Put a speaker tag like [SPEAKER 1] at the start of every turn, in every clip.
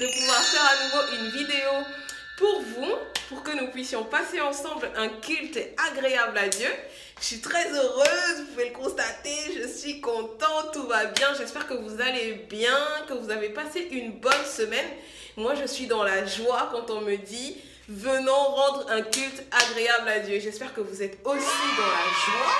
[SPEAKER 1] de pouvoir faire à nouveau une vidéo pour vous, pour que nous puissions passer ensemble un culte agréable à Dieu. Je suis très heureuse, vous pouvez le constater, je suis contente, tout va bien. J'espère que vous allez bien, que vous avez passé une bonne semaine. Moi, je suis dans la joie quand on me dit « Venons rendre un culte agréable à Dieu ». J'espère que vous êtes aussi dans la joie.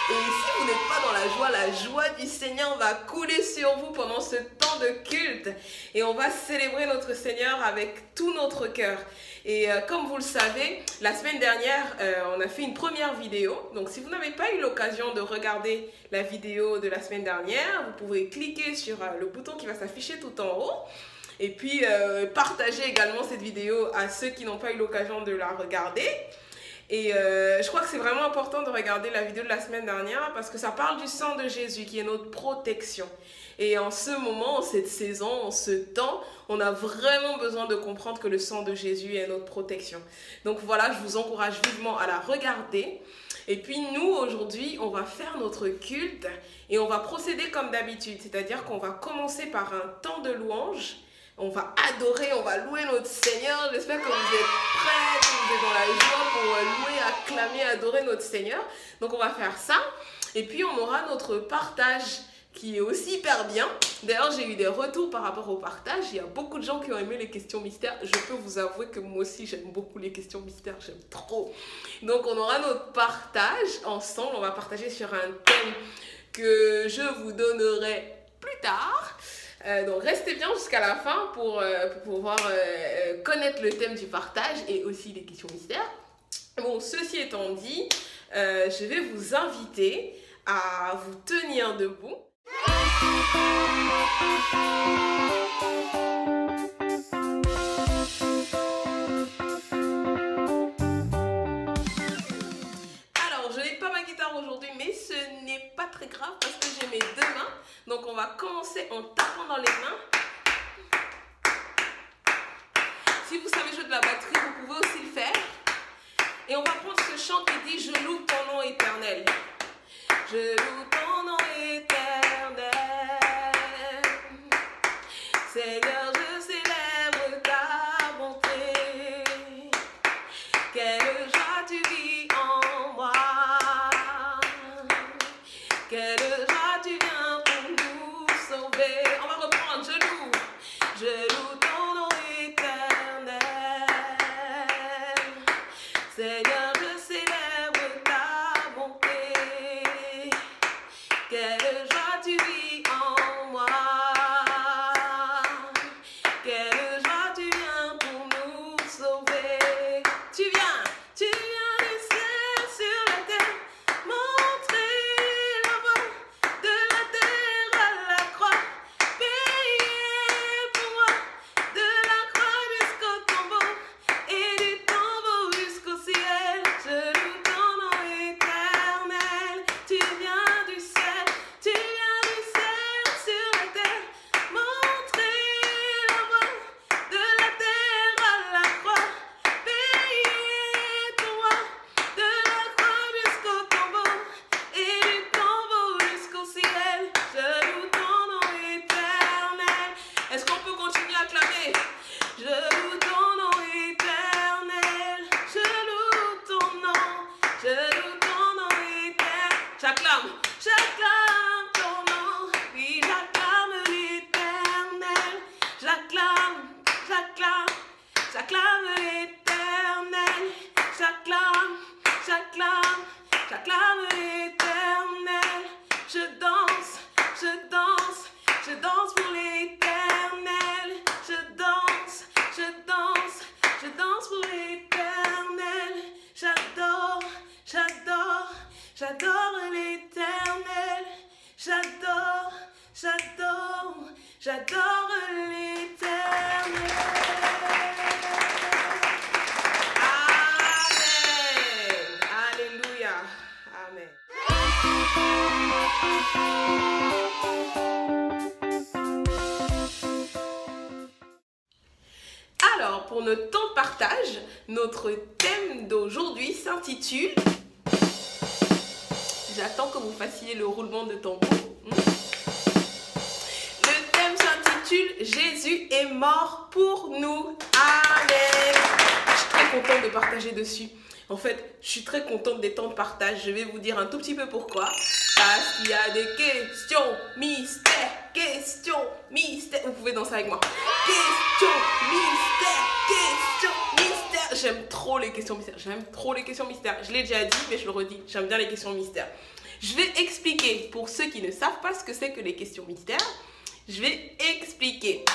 [SPEAKER 1] Et si vous n'êtes pas dans la joie du Seigneur va couler sur vous pendant ce temps de culte. Et on va célébrer notre Seigneur avec tout notre cœur. Et comme vous le savez, la semaine dernière, on a fait une première vidéo. Donc si vous n'avez pas eu l'occasion de regarder la vidéo de la semaine dernière, vous pouvez cliquer sur le bouton qui va s'afficher tout en haut. Et puis partager également cette vidéo à ceux qui n'ont pas eu l'occasion de la regarder. Et je crois que c'est vraiment important de regarder la vidéo de la semaine dernière parce que ça parle du sang de Jésus qui est notre protection. Et en ce moment, en cette saison, en ce temps, on a vraiment besoin de comprendre que le sang de Jésus est notre protection. Donc voilà, je vous encourage vivement à la regarder. Et puis nous, aujourd'hui, on va faire notre culte et on va procéder comme d'habitude. C'est-à-dire qu'on va commencer par un temps de louange. On va adorer, on va louer notre Seigneur. J'espère que vous êtes prêts, que vous êtes dans la joie pour louer, acclamer, adorer notre Seigneur. Donc on va faire ça. Et puis on aura notre partage qui est aussi hyper bien. D'ailleurs, j'ai eu des retours par rapport au partage. Il y a beaucoup de gens qui ont aimé les questions mystères. Je peux vous avouer que moi aussi, j'aime beaucoup les questions mystères. J'aime trop. Donc on aura notre partage ensemble. On va partager sur un thème que je vous donnerai plus tard. Donc restez bien jusqu'à la fin pour pouvoir connaître le thème du partage et aussi les questions mystères. Bon, ceci étant dit, je vais vous inviter à vous tenir debout. Alors, je n'ai pas ma guitare aujourd'hui, mais ce n'est pas très grave parce que j'ai mes deux mains. Donc on va commencer en tapant dans les mains. Si vous savez jouer de la batterie, vous pouvez aussi le faire. Et on va prendre ce chant qui dit « Je loue ton nom éternel ». Je loue ton nom éternel. Seigneur, je célèbre ta bonté. Quelle joie tu vis en moi. Quelle joie tu viens pour nous sauver. On va reprendre, je loue ton nom éternel. Seigneur, je célèbre ta bonté. Quelle joie tu vis en moi. Quelle joie tu viens pour nous sauver. Tu viens du ciel sur la terre, montrer l'amour de la terre à la croix, payer pour moi de la croix jusqu'au tombeau et du tombeau jusqu'au ciel. Je loue ton nom éternel. Tu viens du ciel sur la terre, montrer l'amour de la terre à la croix, payer pour moi de la croix jusqu'au tombeau et du tombeau jusqu'au ciel. Je loue ton nom éternel. Est-ce qu'on peut continuer à clamer? Je loue ton nom éternel. Je loue ton nom. Je loue ton nom éternel. J'acclame ton nom. Oui, j'acclame l'éternel. J'acclame l'éternel. J'acclame l'éternel. Je danse pour l'éternel. Je danse pour l'éternel. J'adore l'éternel. J'adore l'éternel. Amen. Alléluia. Amen. Alors, pour notre temps de partage, notre thème d'aujourd'hui s'intitule... J'attends que vous fassiez le roulement de tambour. Le thème s'intitule Recapitule, Jésus est mort pour nous. Amen. Je suis très contente de partager dessus. En fait, je suis très contente des temps de partage. Je vais vous dire un tout petit peu pourquoi. Parce qu'il y a des questions mystères. Questions mystères. Vous pouvez danser avec moi. Questions mystères. Questions mystères. J'aime trop les questions mystères. J'aime trop les questions mystères. Je l'ai déjà dit, mais je le redis. J'aime bien les questions mystères. Je vais expliquer pour ceux qui ne savent pas ce que c'est que les questions mystères. Je vais expliquer.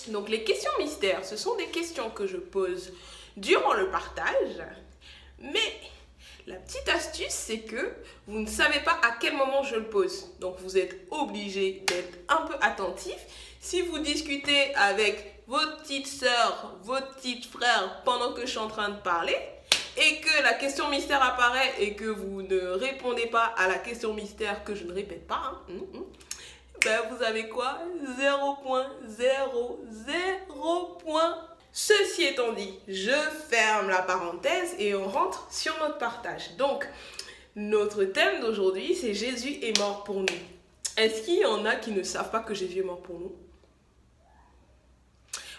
[SPEAKER 1] Donc, les questions mystères, ce sont des questions que je pose durant le partage. Mais la petite astuce, c'est que vous ne savez pas à quel moment je le pose. Donc, vous êtes obligé d'être un peu attentif. Si vous discutez avec votre petite soeur, votre petit frère pendant que je suis en train de parler et que la question mystère apparaît et que vous ne répondez pas à la question mystère que je ne répète pas, ben vous avez quoi? 0 point, 0, 0 point. Ceci étant dit, je ferme la parenthèse et on rentre sur notre partage. Donc, notre thème d'aujourd'hui, c'est Jésus est mort pour nous. Est-ce qu'il y en a qui ne savent pas que Jésus est mort pour nous?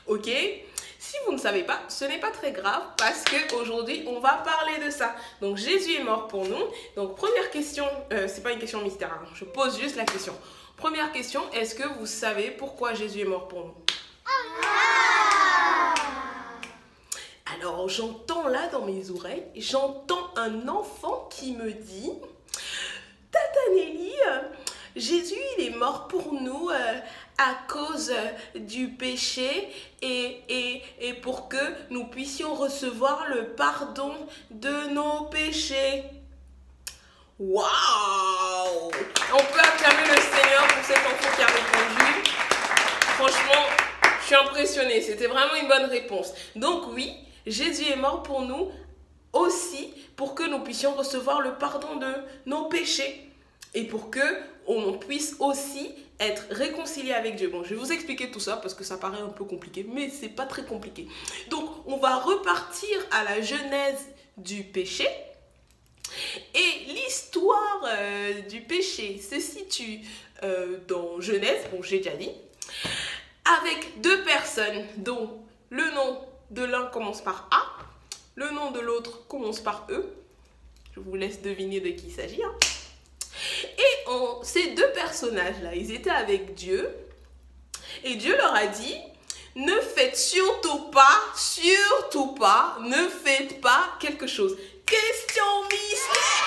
[SPEAKER 1] Ok? Si vous ne savez pas, ce n'est pas très grave parce qu'aujourd'hui, on va parler de ça. Donc, Jésus est mort pour nous. Donc, première question, c'est pas une question mystère, hein, je pose juste la question. Première question, est-ce que vous savez pourquoi Jésus est mort pour nous? Alors, j'entends là dans mes oreilles, j'entends un enfant qui me dit « Tata Nelly, Jésus, il est mort pour nous à cause du péché et pour que nous puissions recevoir le pardon de nos péchés. » Waouh! On peut acclamer le Seigneur pour cet enfant qui a répondu. Franchement, je suis impressionnée. C'était vraiment une bonne réponse. Donc oui, Jésus est mort pour nous aussi pour que nous puissions recevoir le pardon de nos péchés et pour que on puisse aussi être réconcilié avec Dieu. Bon, je vais vous expliquer tout ça parce que ça paraît un peu compliqué, mais c'est pas très compliqué. Donc, on va repartir à la genèse du péché. Et l'histoire du péché se situe dans Genèse, bon j'ai déjà dit, avec deux personnes dont le nom de l'un commence par A, le nom de l'autre commence par E. Je vous laisse deviner de qui il s'agit. Hein. Et ces deux personnages-là, ils étaient avec Dieu et Dieu leur a dit, ne faites surtout pas, ne faites pas quelque chose. Question mystère.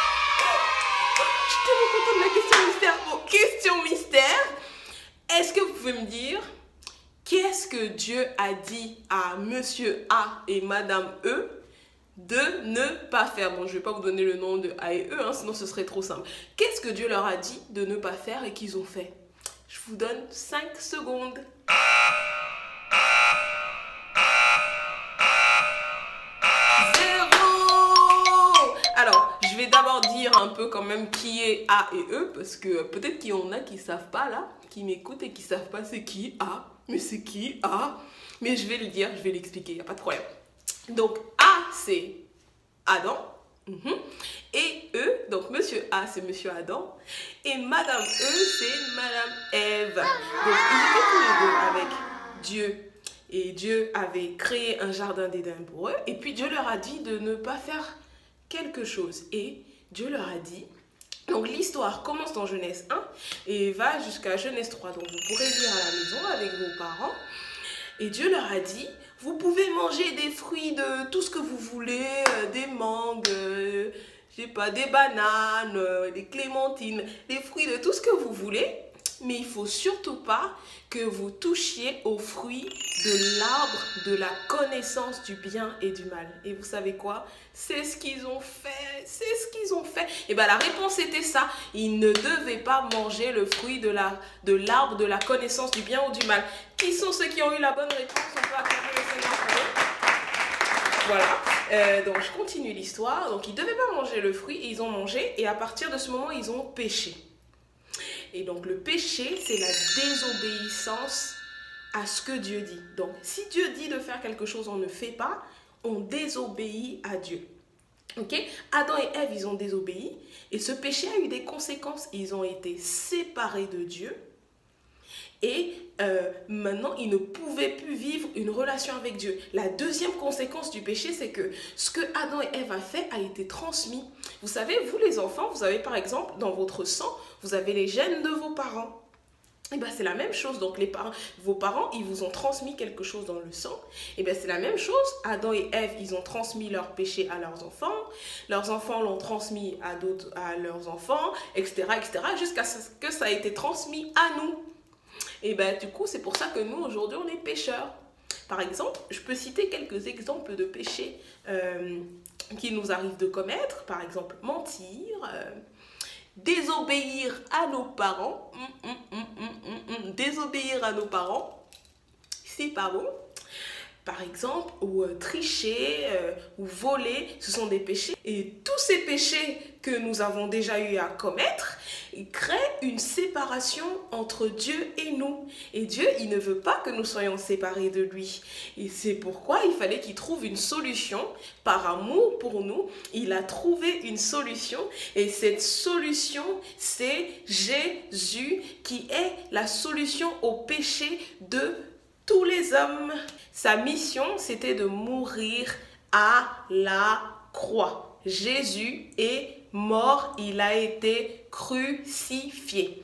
[SPEAKER 1] Je suis tellement contente de la question mystère. Bon, question mystère. Est-ce que vous pouvez me dire qu'est-ce que Dieu a dit à Monsieur A et Madame E de ne pas faire? Bon, je ne vais pas vous donner le nom de A et E, hein, sinon ce serait trop simple. Qu'est-ce que Dieu leur a dit de ne pas faire et qu'ils ont fait? Je vous donne 5 secondes. Alors, je vais d'abord dire un peu quand même qui est A et E, parce que peut-être qu'il y en a qui ne savent pas là, qui m'écoutent et qui ne savent pas c'est qui A. Mais c'est qui A? Mais je vais le dire, je vais l'expliquer, il n'y a pas de problème. Donc, A, c'est Adam. Et E, donc Monsieur A, c'est Monsieur Adam. Et Madame E, c'est Madame Ève. Donc, ils étaient tous les deux avec Dieu. Et Dieu avait créé un jardin d'Éden pour eux. Et puis, Dieu leur a dit de ne pas faire quelque chose. Et Dieu leur a dit... Donc, l'histoire commence dans Genèse 1 et va jusqu'à Genèse 3. Donc, vous pourrez lire à la maison avec vos parents. Et Dieu leur a dit, vous pouvez manger des fruits de tout ce que vous voulez, des mangues, je sais pas, des bananes, des clémentines, des fruits de tout ce que vous voulez. Mais il ne faut surtout pas que vous touchiez aux fruits de l'arbre de la connaissance du bien et du mal. Et vous savez quoi? C'est ce qu'ils ont fait. C'est ce qu'ils ont fait. Et bien la réponse était ça. Ils ne devaient pas manger le fruit de l'arbre de la connaissance du bien ou du mal. Qui sont ceux qui ont eu la bonne réponse? On peut acclamer le Seigneur pour eux. Voilà. Donc je continue l'histoire. Donc ils ne devaient pas manger le fruit et ils ont mangé. Et à partir de ce moment, ils ont péché. Et donc le péché, c'est la désobéissance à ce que Dieu dit. Donc si Dieu dit de faire quelque chose, on ne fait pas, on désobéit à Dieu. Ok? Adam et Ève, ils ont désobéi. Et ce péché a eu des conséquences. Ils ont été séparés de Dieu. Et maintenant, ils ne pouvaient plus vivre une relation avec Dieu. La deuxième conséquence du péché, c'est que ce que Adam et Ève a fait a été transmis. Vous savez, vous les enfants, vous avez par exemple dans votre sang, vous avez les gènes de vos parents. Et bien c'est la même chose, donc vos parents, ils vous ont transmis quelque chose dans le sang. Et bien c'est la même chose, Adam et Ève, ils ont transmis leur péché à leurs enfants l'ont transmis à leurs enfants, etc., jusqu'à ce que ça ait été transmis à nous. Et bien du coup, c'est pour ça que nous, aujourd'hui, on est pécheurs. Par exemple, je peux citer quelques exemples de péchés qui nous arrivent de commettre. Par exemple, mentir, désobéir à nos parents. Désobéir à nos parents, c'est pas bon. Par exemple, ou tricher, ou voler, ce sont des péchés. Et tous ces péchés que nous avons déjà eu à commettre, ils créent une séparation entre Dieu et nous. Et Dieu, il ne veut pas que nous soyons séparés de lui. Et c'est pourquoi il fallait qu'il trouve une solution. Par amour pour nous, il a trouvé une solution. Et cette solution, c'est Jésus, qui est la solution au péché de tous les hommes. Sa mission, c'était de mourir à la croix. Jésus est mort, il a été crucifié.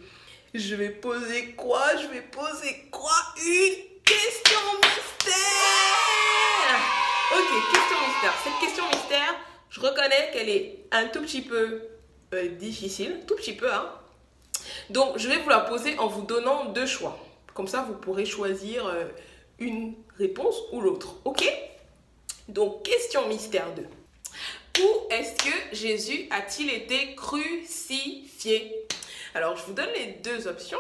[SPEAKER 1] Je vais poser quoi? Une question mystère. Ok, question mystère. Cette question mystère, je reconnais qu'elle est un tout petit peu difficile. Tout petit peu, hein. Donc, je vais vous la poser en vous donnant deux choix. Comme ça, vous pourrez choisir une réponse ou l'autre. Ok? Donc, question mystère 2. Où est-ce que Jésus a-t-il été crucifié? Alors, je vous donne les deux options.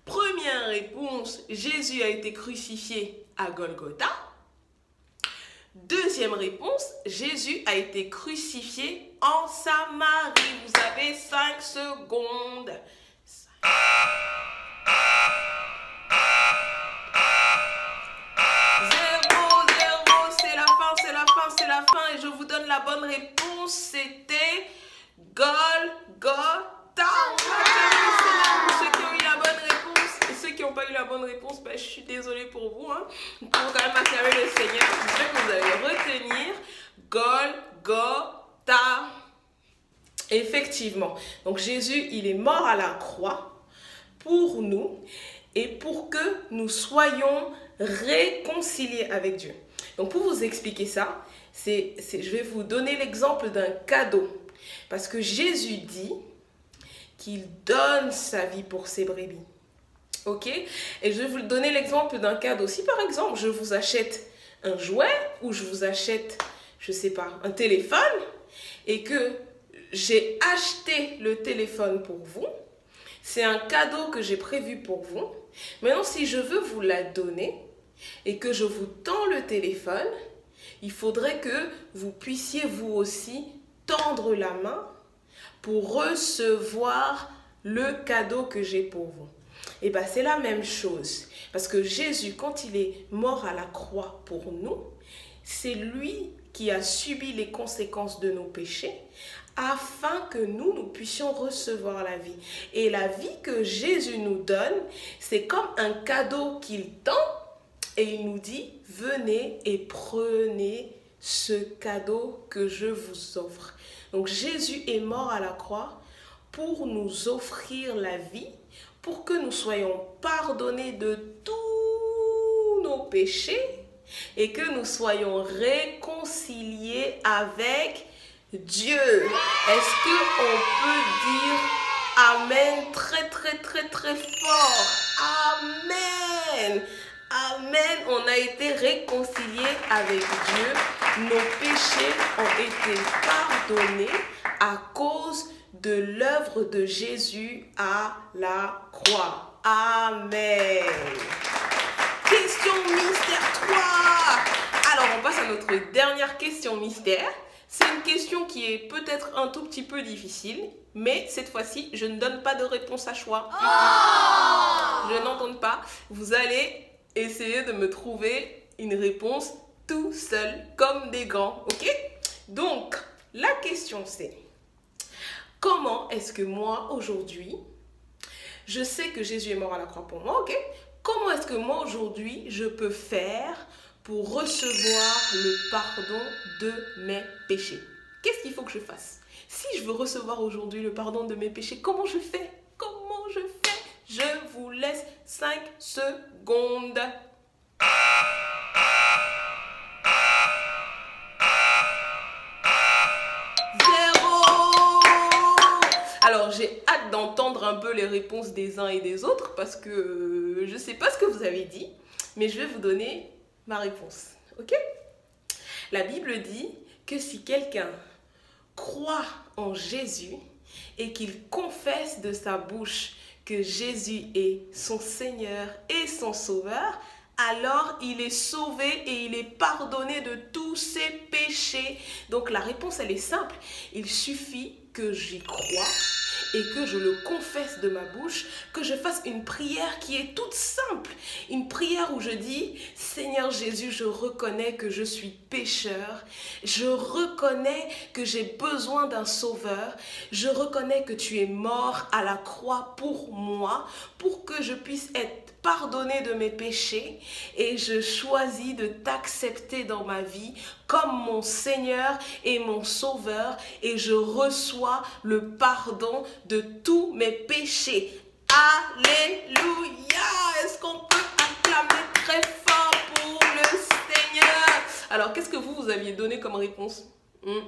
[SPEAKER 1] Première réponse, Jésus a été crucifié à Golgotha. Deuxième réponse, Jésus a été crucifié en Samarie. Vous avez 5 secondes. 0, c'est la fin et je vous donne la bonne réponse. C'était Golgotha. Ceux qui ont eu la bonne réponse et ceux qui n'ont pas eu la bonne réponse, ben, je suis désolée pour vous. Vous pouvez quand même acclamer le Seigneur. J'espère que vous allez retenir Golgotha. Effectivement. Donc Jésus, il est mort à la croix pour nous et pour que nous soyons réconciliés avec Dieu. Donc pour vous expliquer ça, je vais vous donner l'exemple d'un cadeau. Parce que Jésus dit qu'il donne sa vie pour ses brebis. Ok? Et je vais vous donner l'exemple d'un cadeau. Si par exemple, je vous achète un jouet ou je vous achète, je sais pas, un téléphone et que j'ai acheté le téléphone pour vous, c'est un cadeau que j'ai prévu pour vous. Maintenant, si je veux vous la donner et que je vous tends le téléphone, il faudrait que vous puissiez vous aussi tendre la main pour recevoir le cadeau que j'ai pour vous. Et bien, c'est la même chose. Parce que Jésus, quand il est mort à la croix pour nous, c'est lui qui a subi les conséquences de nos péchés afin que nous puissions recevoir la vie. Et la vie que Jésus nous donne, c'est comme un cadeau qu'il tend et il nous dit, venez et prenez ce cadeau que je vous offre. Donc Jésus est mort à la croix pour nous offrir la vie, pour que nous soyons pardonnés de tous nos péchés et que nous soyons réconciliés avec Dieu. Est-ce qu'on peut dire Amen très fort? Amen. Amen. On a été réconciliés avec Dieu. Nos péchés ont été pardonnés à cause de l'œuvre de Jésus à la croix. Amen. Question mystère 3. Alors, on passe à notre dernière question mystère. C'est une question qui est peut-être un tout petit peu difficile, mais cette fois-ci, je ne donne pas de réponse à choix. Je n'entends pas. Vous allez essayer de me trouver une réponse tout seul, comme des grands, ok? Donc, la question c'est, comment est-ce que moi, aujourd'hui, Je sais que Jésus est mort à la croix pour moi, ok? Comment est-ce que moi aujourd'hui je peux faire pour recevoir le pardon de mes péchés? Qu'est-ce qu'il faut que je fasse? Si je veux recevoir aujourd'hui le pardon de mes péchés, comment je fais? Comment je fais? Je vous laisse 5 secondes. Alors, j'ai hâte d'entendre un peu les réponses des uns et des autres parce que je ne sais pas ce que vous avez dit, mais je vais vous donner ma réponse. Ok? La Bible dit que si quelqu'un croit en Jésus et qu'il confesse de sa bouche que Jésus est son Seigneur et son Sauveur, alors il est sauvé et il est pardonné de tous ses péchés. Donc la réponse, elle est simple. Il suffit que j'y croie et que je le confesse de ma bouche, que je fasse une prière qui est toute simple. Une prière où je dis, Seigneur Jésus, je reconnais que je suis pécheur. Je reconnais que j'ai besoin d'un sauveur. Je reconnais que tu es mort à la croix pour moi, pour que je puisse être pardonné de mes péchés, et je choisis de t'accepter dans ma vie comme mon Seigneur et mon Sauveur, et je reçois le pardon de tous mes péchés. Alléluia! Est-ce qu'on peut acclamer très fort pour le Seigneur? Alors, qu'est-ce que vous aviez donné comme réponse? Je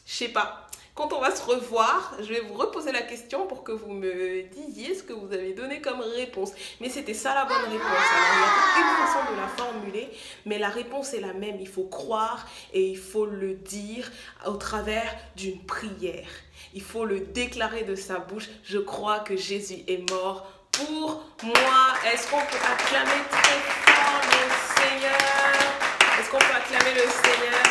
[SPEAKER 1] sais pas. Quand on va se revoir, je vais vous reposer la question pour que vous me disiez ce que vous avez donné comme réponse. Mais c'était ça la bonne réponse. Alors, il n'y a qu'une façon de la formuler, mais la réponse est la même. Il faut croire et il faut le dire au travers d'une prière. Il faut le déclarer de sa bouche. Je crois que Jésus est mort pour moi. Est-ce qu'on peut acclamer très fort le Seigneur? Est-ce qu'on peut acclamer le Seigneur?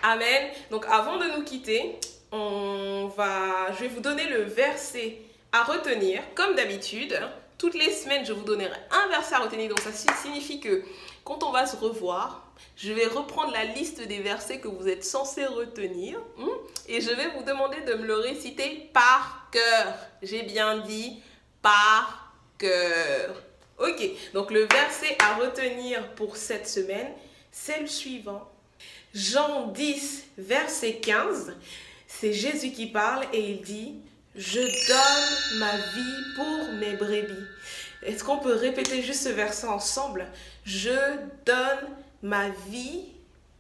[SPEAKER 1] Amen. Donc avant de nous quitter, je vais vous donner le verset à retenir. Comme d'habitude, toutes les semaines, je vous donnerai un verset à retenir. Donc ça signifie que quand on va se revoir, je vais reprendre la liste des versets que vous êtes censés retenir. Et je vais vous demander de me le réciter par cœur. J'ai bien dit par cœur. Ok, donc le verset à retenir pour cette semaine, c'est le suivant. Jean 10, verset 15, c'est Jésus qui parle et il dit « Je donne ma vie pour mes brebis ». Est-ce qu'on peut répéter juste ce verset ensemble? « Je donne ma vie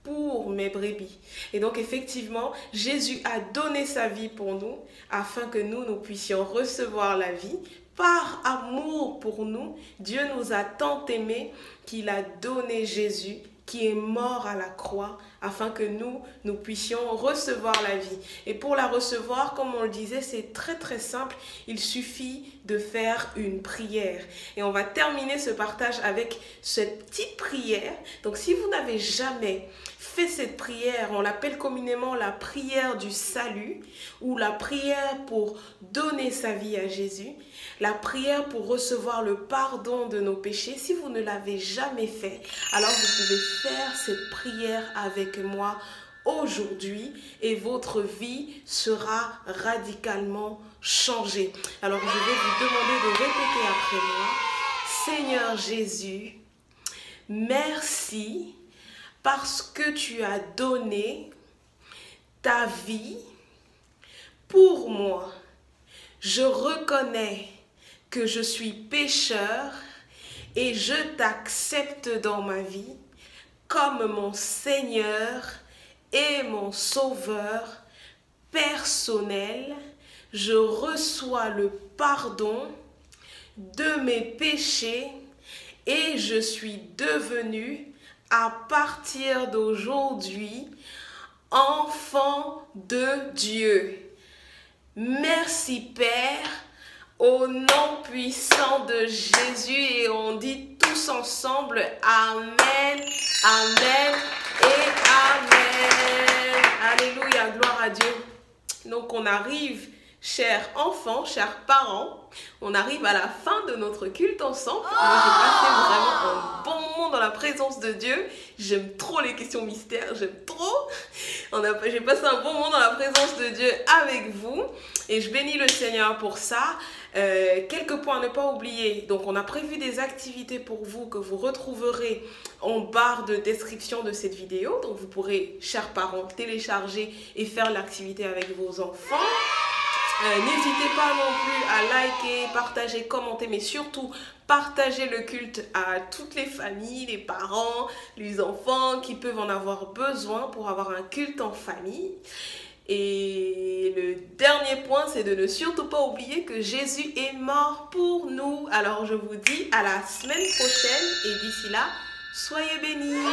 [SPEAKER 1] pour mes brebis ». Et donc effectivement, Jésus a donné sa vie pour nous afin que nous puissions recevoir la vie. Par amour pour nous, Dieu nous a tant aimés qu'il a donné Jésus qui est mort à la croix afin que nous puissions recevoir la vie. Et pour la recevoir, comme on le disait, c'est très très simple. Il suffit de faire une prière. Et on va terminer ce partage avec cette petite prière. Donc si vous n'avez jamais fait cette prière, on l'appelle communément la prière du salut ou la prière pour donner sa vie à Jésus, la prière pour recevoir le pardon de nos péchés. Si vous ne l'avez jamais fait, alors vous pouvez faire cette prière avec moi aujourd'hui et votre vie sera radicalement changée. Alors je vais vous demander de répéter après moi. Seigneur Jésus, merci parce que tu as donné ta vie pour moi. Je reconnais que je suis pécheur et je t'accepte dans ma vie comme mon Seigneur et mon Sauveur personnel. Je reçois le pardon de mes péchés et je suis devenu à partir d'aujourd'hui enfant de Dieu. Merci Père, au nom puissant de Jésus, et on dit tous ensemble Amen, Amen et Amen. Alléluia, gloire à Dieu. Donc on arrive, chers enfants, chers parents, on arrive à la fin de notre culte ensemble. Moi, j'ai passé vraiment un bon moment dans la présence de Dieu. J'aime trop les questions mystères, j'aime trop. J'ai passé un bon moment dans la présence de Dieu avec vous et je bénis le Seigneur pour ça. Quelques points à ne pas oublier. Donc, on a prévu des activités pour vous que vous retrouverez en barre de description de cette vidéo. Donc, vous pourrez, chers parents, télécharger et faire l'activité avec vos enfants. N'hésitez pas non plus à liker, partager, commenter, mais surtout partager le culte à toutes les familles, les parents, les enfants qui peuvent en avoir besoin pour avoir un culte en famille. Et le dernier point, c'est de ne surtout pas oublier que Jésus est mort pour nous. Alors je vous dis à la semaine prochaine et d'ici là, soyez bénis.